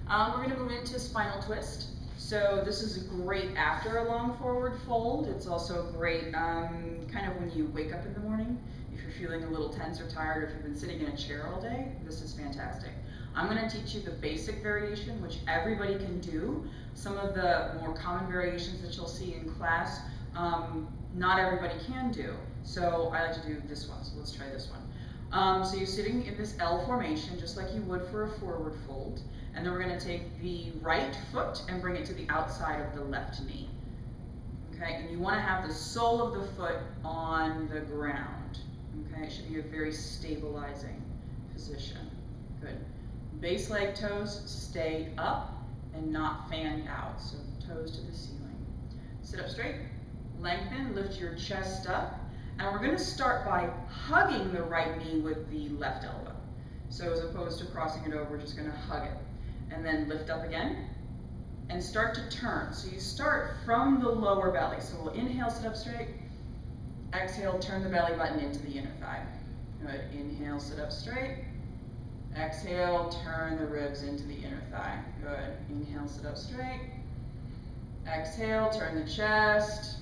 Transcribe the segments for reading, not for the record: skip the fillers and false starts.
We're going to move into spinal twist. So this is great after a long forward fold. It's also great kind of when you wake up in the morning. If you're feeling a little tense or tired, or if you've been sitting in a chair all day, this is fantastic. I'm going to teach you the basic variation, which everybody can do. Some of the more common variations that you'll see in class, not everybody can do. So I like to do this one, so let's try this one. So you're sitting in this L formation, just like you would for a forward fold. And then we're going to take the right foot and bring it to the outside of the left knee. Okay, and you want to have the sole of the foot on the ground. Okay, it should be a very stabilizing position. Good. Base leg toes stay up and not fanned out, so toes to the ceiling. Sit up straight, lengthen, lift your chest up, and we're going to start by hugging the right knee with the left elbow. So as opposed to crossing it over, we're just going to hug it. And then lift up again, and start to turn. So you start from the lower belly. So we'll inhale, sit up straight. Exhale, turn the belly button into the inner thigh. Good. Inhale, sit up straight. Exhale, turn the ribs into the inner thigh. Good. Inhale, sit up straight. Exhale, turn the chest.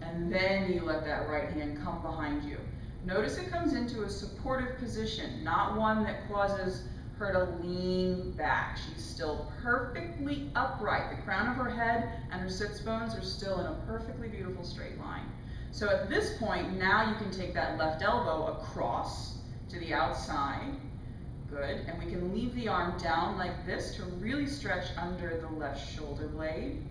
And then you let that right hand come behind you. Notice it comes into a supportive position, not one that causes her to lean back. She's still perfectly upright. The crown of her head and her sits bones are still in a perfectly beautiful straight line. So at this point, now you can take that left elbow across to the outside. Good. And we can leave the arm down like this to really stretch under the left shoulder blade.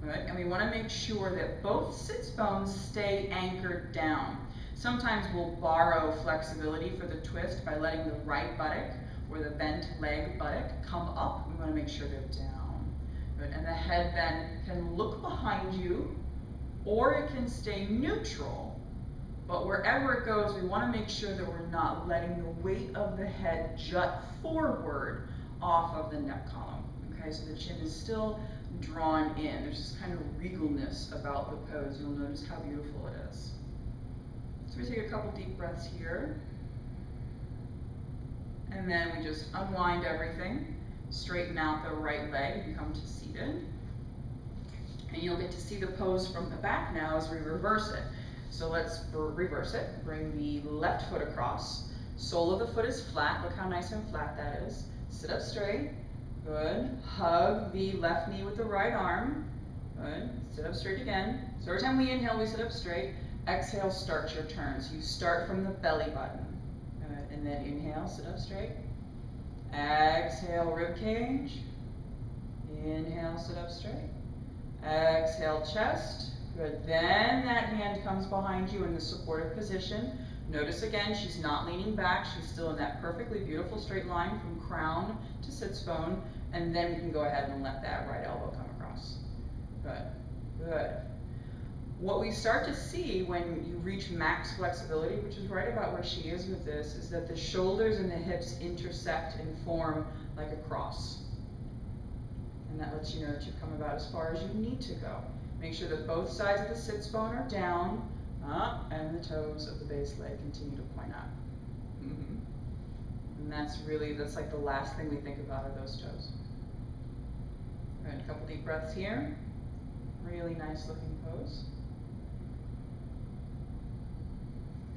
Good. And we want to make sure that both sits bones stay anchored down. Sometimes we'll borrow flexibility for the twist by letting the right buttock or the bent leg buttock come up. We want to make sure they're down. Good. And the head then can look behind you, or it can stay neutral. But wherever it goes, we want to make sure that we're not letting the weight of the head jut forward off of the neck column. Okay, so the chin is still drawn in. There's this kind of regalness about the pose. You'll notice how beautiful it is. So we take a couple deep breaths here. And then we just unwind everything, straighten out the right leg, and come to seated. And you'll get to see the pose from the back now as we reverse it. So let's reverse it. Bring the left foot across. Sole of the foot is flat. Look how nice and flat that is. Sit up straight. Good. Hug the left knee with the right arm. Good. Sit up straight again. So every time we inhale, we sit up straight. Exhale, start your turn. So you start from the belly button. And then inhale, sit up straight. Exhale, rib cage. Inhale, sit up straight. Exhale, chest. Good. Then that hand comes behind you in the supportive position. Notice again, she's not leaning back. She's still in that perfectly beautiful straight line from crown to sits bone. And then we can go ahead and let that right elbow come across. Good. Good. What we start to see when you reach max flexibility, which is right about where she is with this, is that the shoulders and the hips intersect and form like a cross. And that lets you know that you've come about as far as you need to go. Make sure that both sides of the sits bone are down, up, and the toes of the base leg continue to point up. And that's like the last thing we think about are those toes. All right, a couple deep breaths here. Really nice looking pose.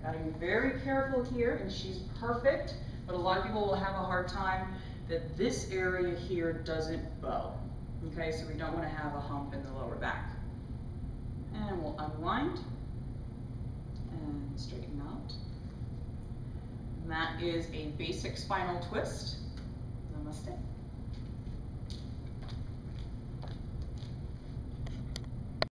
Got to be very careful here, and she's perfect, but a lot of people will have a hard time that this area here doesn't bow. Okay, so we don't want to have a hump in the lower back. And we'll unwind and straighten out. And that is a basic spinal twist.